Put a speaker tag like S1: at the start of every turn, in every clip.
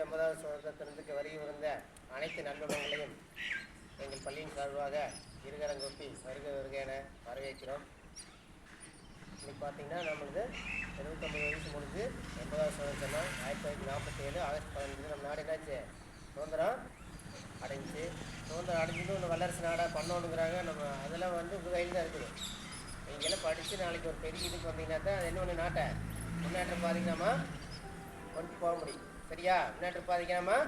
S1: 150வது சுதந்திரத்திற்கு வருகை வந்த அனைத்து நல்லுணங்களையும் எங்கள் பள்ளியின் சார்பாக இருகரங்கொப்பி வருக என வரவேற்கிறோம். இன்னைக்கு பார்த்தீங்கன்னா நம்மளுக்கு 79 வயசு முடிஞ்சு 80வது சுதந்திரம் 1947 ஆகஸ்ட் 15 நம்ம நாடு என்னாச்சு சுதந்திரம் அடைஞ்சிச்சு. சுதந்திரம் அடைஞ்சிட்டு ஒன்று வல்லரசு நாடாக பண்ணணுங்கிறாங்க. நம்ம அதெல்லாம் வந்து உங்கள் கையில் தான் இருக்குது. நீங்கள்லாம் படித்து நாளைக்கு ஒரு பெரிய இதுக்கு வந்தீங்கன்னா தான் அது என்ன ஒன்று நாட்டை முன்னேற்றம் பாதிக்காமல் கொண்டு போக முடியும். சரியா? முன்னேற்றம் பாதிக்காமல்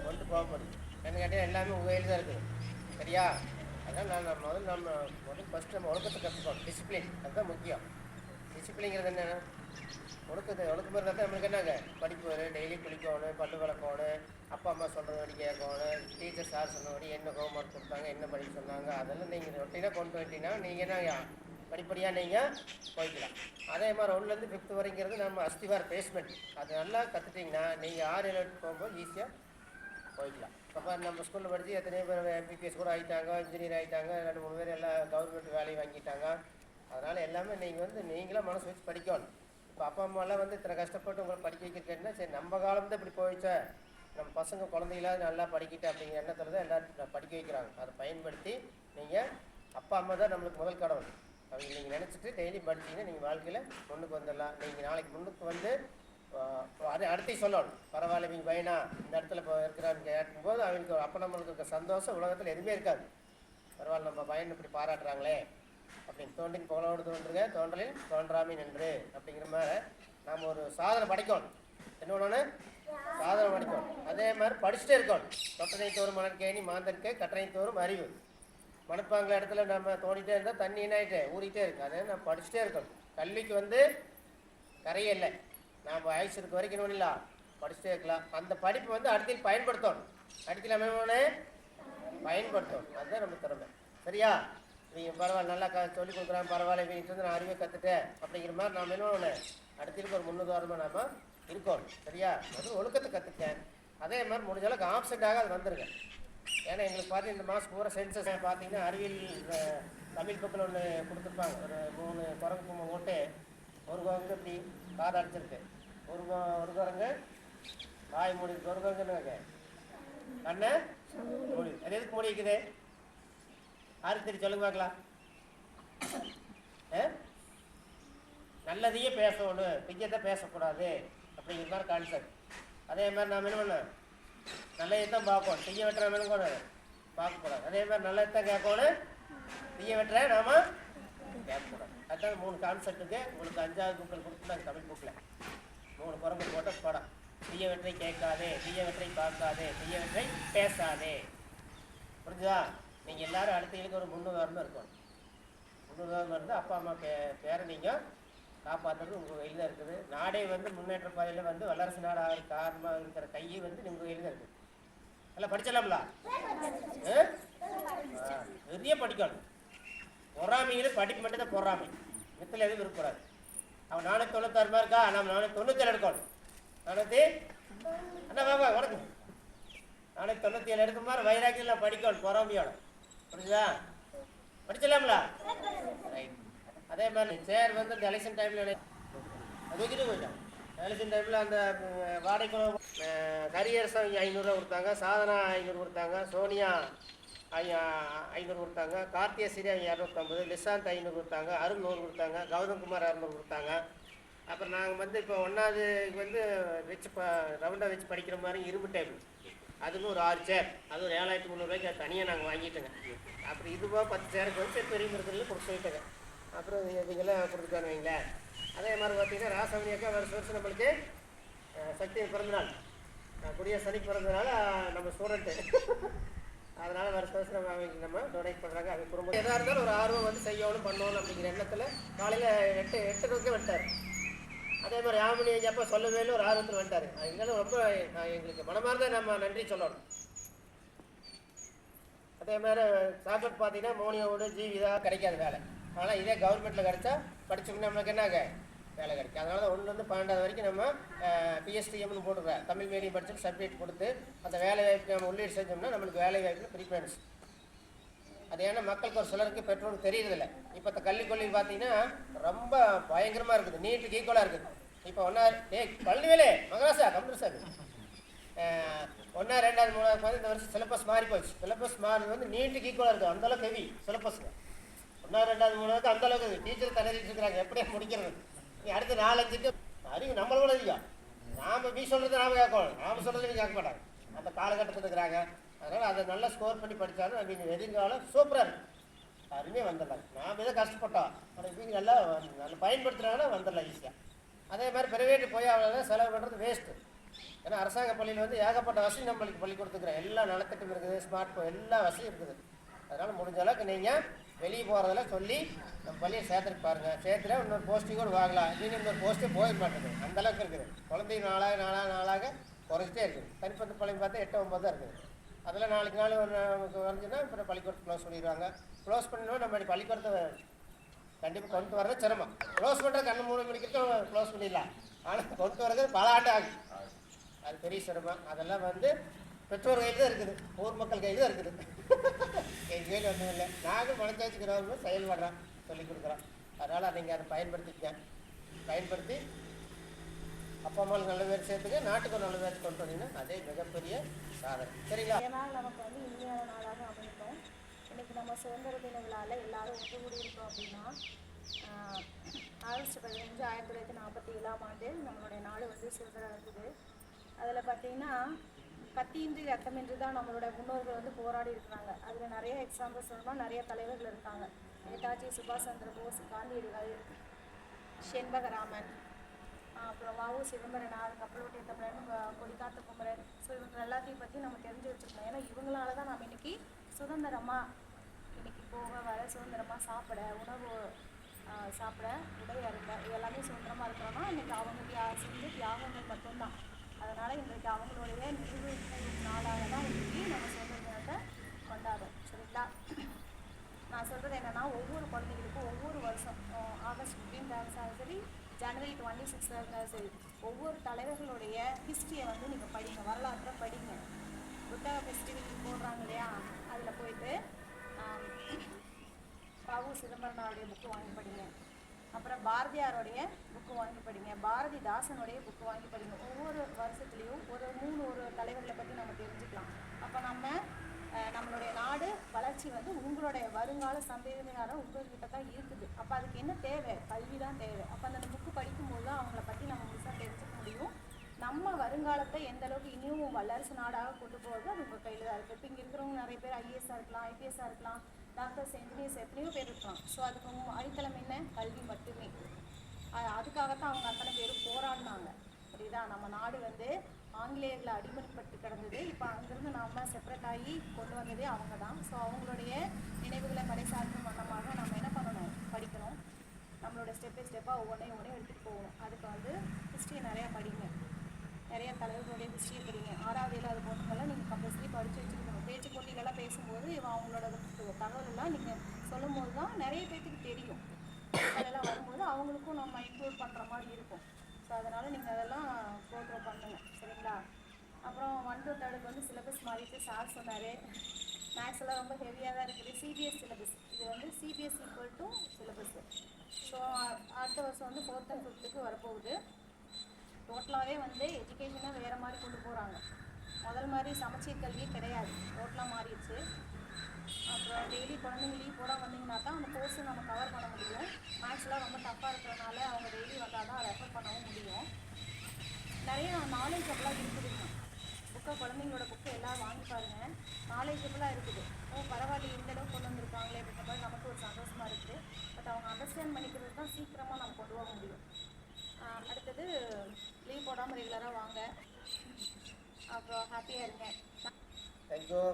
S1: கொண்டு போக முடியும். என்ன கேட்டால் எல்லாமே உங்கள் கையில் தான் இருக்குது. சரியா? அதனால் முதல் ஃபஸ்ட்டு நம்ம ஒழுக்கத்தை கற்றுக்கணும். டிசிப்ளின் அதுதான் முக்கியம். டிசிப்ளின்ங்கிறது என்ன? ஒழுக்கம் இருந்தால் தான் நம்மளுக்கு என்னங்க படிப்பு வரும். டெய்லி குளிக்கணும், பல்லு விளக்கணும், அப்பா அம்மா சொல்கிறபடி கேட்கணும், டீச்சர் சார் சொன்னபடி என்ன ஹோம்ஒர்க் கொடுத்தாங்க, என்ன படிக்க சொன்னாங்க, அதெல்லாம் நீங்கள் ரொட்டீனாக கொண்டு வந்துட்டீங்கன்னா நீங்கள் என்ன படிப்படியாக நீங்கள் போய்க்கலாம். அதே மாதிரி 1லேருந்து 5th வரைங்கிறது நம்ம அஸ்திவார் பேஸ்மெண்ட். அது நல்லா கற்றுட்டிங்கன்னா நீங்கள் 6-7 போகும்போது ஈஸியாக போய்க்கலாம். அப்போ நம்ம ஸ்கூலில் படித்து எத்தனையோ பேர் எம்பிபிஎஸ் கூட ஆகிட்டாங்க, இன்ஜினியர் ஆகிட்டாங்க, 2-3 பேர் எல்லாம் கவர்மெண்ட் வேலையை வாங்கிட்டாங்க. அதனால் எல்லாமே நீங்கள் நீங்களாம் மனசு வச்சு படிக்கணும். இப்போ அப்பா அம்மாலாம் இத்தனை கஷ்டப்பட்டு உங்களை படிக்க வைக்கிறேன்னா சரி நம்ம காலம் தான் இப்படி போயிடுச்சா, நம்ம பசங்க குழந்தைகளாக நல்லா படிக்கிட்டு அப்படிங்கிற எண்ணத்தில் தான் எல்லாரும் படிக்க வைக்கிறாங்க. அதை பயன்படுத்தி நீங்கள் அப்பா அம்மா தான் நம்மளுக்கு முதல் கடவுள். அவங்க நீங்கள் நினச்சிட்டு டெய்லி படிச்சிங்கன்னா நீங்கள் வாழ்க்கையில் முன்னுக்கு வந்துடலாம். நீங்கள் நாளைக்கு முன்னுக்கு வந்து அடுத்து சொல்லணும், பரவாயில்ல நீங்கள் பையனா இந்த இடத்துல இப்போ இருக்கிறான்னு கேட்கும்போது அவங்களுக்கு அப்போ நம்மளுக்கு இருக்க சந்தோஷம் உலகத்தில் எதுவுமே இருக்காது. பரவாயில்ல நம்ம பையன் இப்படி பாராட்டுறாங்களே அப்படின்னு தோண்டின் புகழோடு தோன்றுங்க, தோன்றலில் தோன்றாமை நின்று அப்படிங்கிற மாதிரி நாம் ஒரு சாதனை படைக்கணும். என்ன ஒன்று சாதனை படிக்கணும். அதே மாதிரி படிச்சுட்டே இருக்கணும். தொட்டனை தோறும் மணற்கேணி மாந்தற்கே கட்டணை தோறும் அறிவு. மணப்பாங்கிற இடத்துல நம்ம தோண்டிகிட்டே இருந்தால் தண்ணி என்னாயிட்டு ஊறிக்கிட்டே இருக்கு. அதே நம்ம படிச்சுட்டே இருக்கணும். கல்விக்கு கரையே இல்லை. நாம் ஆயுசு இருக்க வரைக்கும் ஒன்றும் படிச்சுட்டே இருக்கலாம். அந்த படிப்பு அடுத்த பயன்படுத்தணும். அடுத்த நம்ம பயன்படுத்தணும். அதுதான் நம்ம திறமை. சரியா? நீங்கள் பரவாயில்ல நல்லா சொல்லிக் கொடுக்குறான், பரவாயில்ல வீட்டு நான் அறிவை கற்றுட்டேன் அப்படிங்கிற மாதிரி நாம் என்ன ஒன்று அடுத்திருக்கு ஒரு முன்னுதாரணமாக நாம் இருக்கணும். சரியா? அது ஒழுக்கத்தை கற்றுட்டேன். அதே மாதிரி முடிஞ்ச அளவுக்கு ஆப்சென்ட்டாக அது வந்துருங்க. ஏன்னா எங்களுக்கு பார்த்து இந்த மாதம் பூரா சென்சஸ் பார்த்தீங்கன்னா அறிவியல் தமிழ் புக்கில் ஒன்று கொடுத்துருப்பாங்க. ஒரு 3 குரங்கு பொம்மை போட்டு ஒரு குரங்கு இப்படி காது அடிச்சிருக்கு, ஒரு குரங்கு வாய் மூடி, ஒரு குரங்குன்னு கண்ணை மூடி. அது எதுக்கு மூடி இருக்குது? யாருக்கு தெரியும் சொல்லுங்க பார்க்கலாம். நல்லதையே பேசணும், பிஞ்சத்தை பேசக்கூடாது அப்படிங்கிற மாதிரி கான்செப்ட். அதே மாதிரி நாம் என்ன பண்ணோம், நல்லதை தான் பார்க்கணும், தீய வெட்டுற மேலும் பார்க்கக்கூடாது. அதே மாதிரி நல்லதை தான் கேட்கணும், தீய வெட்டுற நாம கேட்கக்கூடாது. அதுதான் 3 கான்செப்ட்டுக்கு உங்களுக்கு 5வது புக்கில் கொடுத்துருந்தாங்க. தமிழ் புக்கில் 3 குரங்கு போட்ட படம். தீய வெற்றை கேட்காதே, தீய வெற்றை பார்க்காதே, தீய வெற்றை பேசாதே. புரிஞ்சுதா? நீங்கள் எல்லோரும் அடுத்தவங்களுக்கு ஒரு முன்னுதாரணம் இருக்கணும். முன்னுதாரணம் இருந்தால் அப்பா அம்மா பேரை நீங்கள் காப்பாற்றுறது உங்கள் கையில் தான் இருக்குது. நாடே முன்னேற்ற பாதையில் வல்லரசு நாடாக காரணமாக இருக்கிற கையை உங்கள் கையில் தான் இருக்குது. நல்லா படிச்சிடலாம்ல? நிறைய படிக்கணும். பொறாமையில் படிப்பு மட்டும் தான் பொறாமை. மித்தில் எதுவும் இருக்கக்கூடாது. அவன் 496 மார்க் இருக்கா, நம்ம 497 எடுக்கணும். 400 அண்ணா வாங்க வணக்கம். 497 எடுக்கும் மாதிரி வைராக்கியம் படிக்கணும் பொறாமையோட. புரிஞ்சுதா? படிச்சிடலாம்ல? ரைட். அதே மாதிரி சேர் இந்த எலெக்ஷன் டைமில் அது வச்சுட்டு போயிட்டான். எலெக்ஷன் டைமில் அந்த வாடகை கரியரசு 500 கொடுத்தாங்க, சாதனா 500 கொடுத்தாங்க, சோனியா 500 கொடுத்தாங்க, கார்த்தியா சிரியா 250, லிசாந்த் 500 கொடுத்தாங்க, அருண் 100 கொடுத்தாங்க, கௌதம்குமார் 600 கொடுத்தாங்க. அப்புறம் நாங்கள் இப்போ 1வது வச்சு ரவுண்டாக வச்சு படிக்கிற மாதிரி இரும்பு டேபிள், அதுக்கு ஒரு 6 சேர், அது ஒரு 7300 தனியாக நாங்கள் வாங்கிட்டோங்க. அப்புறம் இதுவாக 10 சேருக்கு பெரிய மருத்துவத்தில் கொடுத்து போயிட்டோங்க. அப்புறம் இவங்கெல்லாம் கொடுத்துட்டான்னு வைங்களேன். அதே மாதிரி பார்த்தீங்கன்னா ராசவனியாக்கா வருஷம் நம்மளுக்கு சக்தி பிறந்தநாள், குடியரசு சனிக்கு பிறந்தனால நம்ம ஸ்டூடெண்ட்டு, அதனால் வருஷம் அவங்க நம்ம டொனேட் பண்ணுறாங்க. அவங்க குடும்பம் எதாக இருந்தாலும் ஒரு ஆர்வம் செய்யணும் பண்ணணும் அப்படிங்கிற எண்ணத்தில் காலையில் 8:02 வந்துட்டார். அதே மாதிரி யாமினி அப்போ சொல்லவே இல்லை, ஒரு ஆர்வத்தில் வந்துட்டார். அதனால ரொம்ப எங்களுக்கு மனமார்ந்த நம்ம நன்றி சொல்லணும். அதே மாதிரி சாப்பிட்டு பார்த்தீங்கன்னா மோனியாவோட ஜீவிதாக கிடைக்காது வேலை. ஆனால் இதே கவர்மெண்ட்டில் கிடச்சா படித்தோம்னா நம்மளுக்கு என்னங்க வேலை கிடைக்கும். அதனால தான் 1லேருந்து 12வது வரைக்கும் நம்ம பிஎஸ்டிஎம்னு போட்டுருக்கோம். தமிழ் மீடியம் படிச்சுட்டு சர்டிஃபிகேட் கொடுத்து அந்த வேலை வாய்ப்பு நம்ம உள்ளீடு செஞ்சோம்னா நம்மளுக்கு வேலை வாய்ப்பு ப்ரிஃபரன்ஸ். அது ஏன்னா மக்களுக்கு ஒரு சிலருக்கு பெற்றோருக்கு தெரியுறதில்லை. இப்போ இந்த கல்வி கொள்கை பார்த்தீங்கன்னா ரொம்ப பயங்கரமாக இருக்குது, நீட்டுக்கு ஈக்குவலாக இருக்குது. இப்போ ஒன்றா பழனிவேலே மகராசா கம்ப்யூட்டர் சார் ஒன்றா 2வது 3வது வந்து இந்த வருஷம் சிலபஸ் மாறி போச்சு. சிலபஸ் மாறி வந்து நீட்டுக்கு ஈக்குவலாக இருக்குது. அந்தளவுக்கு ஹெவி சிலபஸ்ங்க. 1வது 2வது 3வது அந்தளவுக்கு டீச்சர் தடவிட்டு இருக்கிறாங்க. எப்படியா முடிக்கிறது? நீ அடுத்து 4-5க்கு அறிவு நம்மளோட இல்லையா? நாம் நீ சொல்கிறது நாம் கேட்கணும், நாம் சொல்கிறது நீ கேட்க மாட்டாங்க. அந்த காலகட்டத்தில் இருக்கிறாங்க. அதனால் அதை நல்லா ஸ்கோர் பண்ணி படித்தாலும் அவங்க எதிர்காலம் சூப்பராக இருக்கும். அருமையாக வந்துடலாம். நாம் எதை கஷ்டப்பட்டோம், ஆனால் இவங்க நல்லா நல்லா பயன்படுத்துகிறாங்கன்னா வந்துடலாம் ஈஸியாக. அதே மாதிரி பிரைவேட்டு போய் அவ்வளோ செலவு பண்ணுறது வேஸ்ட்டு. ஏன்னா அரசாங்க பள்ளியில் வந்து ஏகப்பட்ட வசதி நம்மளுக்கு பள்ளி கொடுத்துக்கிறேன். எல்லா நலத்திட்டம் இருக்குது, ஸ்மார்ட் ஃபோன் எல்லா வசதியும் இருக்குது. அதனால் முடிஞ்ச அளவுக்கு நீங்கள் வெளியே போகிறதில்ல சொல்லி நம்ம பள்ளியை சேர்த்துட்டு பாருங்கள். சேர்த்துல இன்னொரு போஸ்டிங் கூட வாங்கலாம். நீங்கள் இன்னொரு போஸ்ட்டே போக மாட்டேங்குது, அந்தளவுக்கு இருக்குது. குழந்தை நாளாக குறைச்சிட்டே இருக்குது. தனிப்பட்ட பள்ளி பார்த்தா 8-9 தான் இருக்குது. அதில் நாளைக்கு நாள் நமக்கு வந்துச்சுன்னா இப்போ பள்ளிக்கூடத்தை க்ளோஸ் பண்ணிடுவாங்க. க்ளோஸ் பண்ணணும் நம்ம பள்ளிக்கூடத்தை கண்டிப்பாக கொண்டு வர்றது சிரமம். க்ளோஸ் பண்ணுறது கண்ணு 3 மணிக்கு க்ளோஸ் பண்ணிடலாம். ஆனால் கொண்டு வர்றது பல ஆண்டு ஆகும். அது பெரிய சிரமம். அதெல்லாம் வந்து பெற்றோர் கையில் தான் இருக்குது, ஊர் மக்கள் கையில் தான் இருக்குது. எங்கள் கையில் ஒன்றும் இல்லை. நாங்கள் மனசாட்சிக்கிறவங்க செயல்படுறோம், சொல்லிக் கொடுக்குறோம். அதனால் நீங்கள் அதை பயன்படுத்திக்கங்க. பயன்படுத்தி அப்பா அம்மாவுக்கு நல்ல பேர் சேர்த்துக்க, நாட்டுக்கு நல்ல பேர் கொண்டு வந்தீங்கன்னா அதே மிகப்பெரிய சாதனை. சரிங்களா?
S2: நாள் நமக்கு வந்து இந்தியான நாளாக அமைக்கும். இன்றைக்கி நம்ம சுதந்திர தின விழாவில் எல்லாரும் ஒன்று கூடி இருக்கோம் அப்படின்னா, ஆகஸ்ட் 15 1947ஆம் ஆண்டு நம்மளுடைய நாடு வந்து சுதந்திரம் இருக்குது. அதில் பார்த்திங்கன்னா கத்தியின்றி ரத்தமின்றி தான் நம்மளோட முன்னோர்கள் வந்து போராடி இருக்கிறாங்க. அதில் நிறைய எக்ஸாம்பிள் சொல்லணும்னா நிறைய தலைவர்கள் இருக்காங்க. நேதாஜி சுபாஷ் சந்திர போஸ், காந்தியடிகள், செண்பகராமன், அப்புறம் வ.உ. சிதம்பரனார், கப்பலோட்டிய தமிழன், கொடிக்காத்த குமரன். ஸோ இவங்க எல்லாத்தையும் பற்றி நம்ம தெரிஞ்சு வச்சுருக்கோம். ஏன்னா இவங்களால தான் நம்ம இன்றைக்கி சுதந்திரமாக இன்றைக்கி போக வர, சுதந்திரமாக சாப்பிட, உணவு சாப்பிட, உடை அருந்த, இது எல்லாமே சுதந்திரமாக இருக்கிறோன்னா இன்றைக்கி அவங்க செஞ்ச தியாகங்கள் மட்டும்தான். அதனால் இன்றைக்கு அவங்களுடைய நினைவு நாளாக தான் இன்றைக்கி நம்ம சுதந்திர தினத்தை கொண்டாடுறோம். சரிங்களா? நான் சொல்கிறது என்னென்னா, ஒவ்வொரு குழந்தைகளுக்கும் ஒவ்வொரு வருஷம் ஆகஸ்ட் 15 இருந்தாலும் சரி, ஜனவரி 26 இருந்தாலும் சரி, ஒவ்வொரு தலைவர்களுடைய ஹிஸ்ட்ரியை வந்து நீங்கள் படிங்க, வரலாற்றை படிங்க. புத்தக ஃபெஸ்டிவல் போடுறாங்க இல்லையா, அதில் போயிட்டு வ.உ. சிதம்பரனாருடைய புக்கு வாங்கி படிங்க. அப்புறம் பாரதியாருடைய புக்கு வாங்கி படிங்க, பாரதிதாசனுடைய புக்கு வாங்கி படிங்க. ஒவ்வொரு வருஷத்துலேயும் ஒரு தலைவர்களை பற்றி நம்ம தெரிஞ்சுக்கலாம். அப்போ நம்மளுடைய நாடு வளர்ச்சி வந்து உங்களுடைய வருங்கால சந்தேகத்தினால உங்கள்கிட்ட தான் இருக்குது. அப்போ அதுக்கு என்ன தேவை? கல்வி தான் தேவை. அப்போ அந்த புக்கு படிக்கும்போது தான் அவங்கள பற்றி நம்ம முழுசாக தெரிஞ்சுக்க முடியும். நம்ம வருங்காலத்தை எந்த அளவுக்கு இனியும் வல்லரசு நாடாக கொண்டு போகிறது அது உங்கள் கையில் தான் இருக்குது. இப்போ இங்கே இருக்கிறவங்க நிறைய பேர் ஐஏஎஸ்ஸாக இருக்கலாம், ஐபிஎஸ்ஸாக இருக்கலாம், டாக்டர்ஸ், இன்ஜினியர்ஸ், எத்தனையோ பேர் இருக்கலாம். ஸோ அதுக்கு அடித்தளம் என்ன? கல்வி மட்டுமே. அதுக்காகத்தான் அவங்க அத்தனை பேரும் போராடினாங்க. புரியுதா? நம்ம நாடு வந்து ஆங்கிலேயர்களை அடிமைப்பட்டு கிடந்தது. இப்போ அங்கேருந்து நம்ம செப்பரேட் ஆகி கொண்டு வந்ததே அவங்க தான். ஸோ அவங்களுடைய நினைவுகளை பறைசாற்றும் வண்ணமாக நம்ம என்ன பண்ணணும்? படிக்கணும். நம்மளோட ஸ்டெப் பை ஸ்டெப்பாக ஒவ்வொன்றையும் எடுத்துகிட்டு போகணும். அதுக்கு வந்து ஹிஸ்ட்ரி நிறையா படிங்க, நிறைய தலைவர்களுடைய ஹிஸ்ட்ரி படிங்க. 6வது 7வது பொண்ணுங்கள்லாம் நீங்கள் கம்பல்சரி படித்து வச்சுருக்கணும். பேச்சு போட்டிகளெல்லாம் பேசும்போது அவங்களோட தகவலெல்லாம் நீங்கள் சொல்லும் போது தான் நிறைய பேர்த்துக்கு தெரியும். அதெல்லாம் வரும்போது அவங்களுக்கும் நம்ம இன்க்ளூட் பண்ணுற மாதிரி இருக்கும். ஸோ அதனால் நீங்கள் அதெல்லாம் ப்ரோக்ரோ பண்ணுங்கள். சரிங்களா? அப்புறம் 1 to 3 வந்து சிலபஸ் மாறிட்டு சார் சொன்னார். மேக்ஸ் எல்லாம் ரொம்ப ஹெவியாக தான் இருக்குது. சிபிஎஸ் சிலபஸ், இது வந்து CBSE equal to syllabus. So அடுத்த வருஷம் வந்து 4th and 5th வரப்போகுது. டோட்டலாகவே வந்து எஜுகேஷனாக வேறு மாதிரி கொண்டு போகிறாங்க. முதல் மாதிரி சமச்சீர் கல்வியே கிடையாது, டோட்டலாக மாறிடுச்சு. அப்புறம் டெய்லி குழந்தைங்க லீவ் போட வந்தீங்கன்னா தான் அந்த கோர்ஸை நம்ம கவர் பண்ண முடியும். மேக்ஸ்லாம் ரொம்ப டஃப்பாக இருக்கிறதுனால அவங்க டெய்லி வந்தால் தான் ரெஃபர் பண்ணவும் முடியும். நிறைய நாலேஜபிளாக இருக்குதுங்க. குழந்தைங்களோட புக்கு எல்லாம் வாங்கி பாருங்கள், நாலேஜபிளாக இருக்குது. பரவாயில்ல இந்தளவுக்கு கொண்டு வந்திருக்காங்களே அப்படின்ற மாதிரி நமக்கு ஒரு சந்தோஷமாக இருக்குது. பட் அவங்க அண்டர்ஸ்டாண்ட் பண்ணிக்கிறது தான் சீக்கிரமாக நம்ம கொண்டு போக முடியும். அடுத்தது லீவ் போடாமல் ரெகுலராக வாங்க. அப்புறம் ஹாப்பியாக இருங்க.
S1: தேங்க்யூ.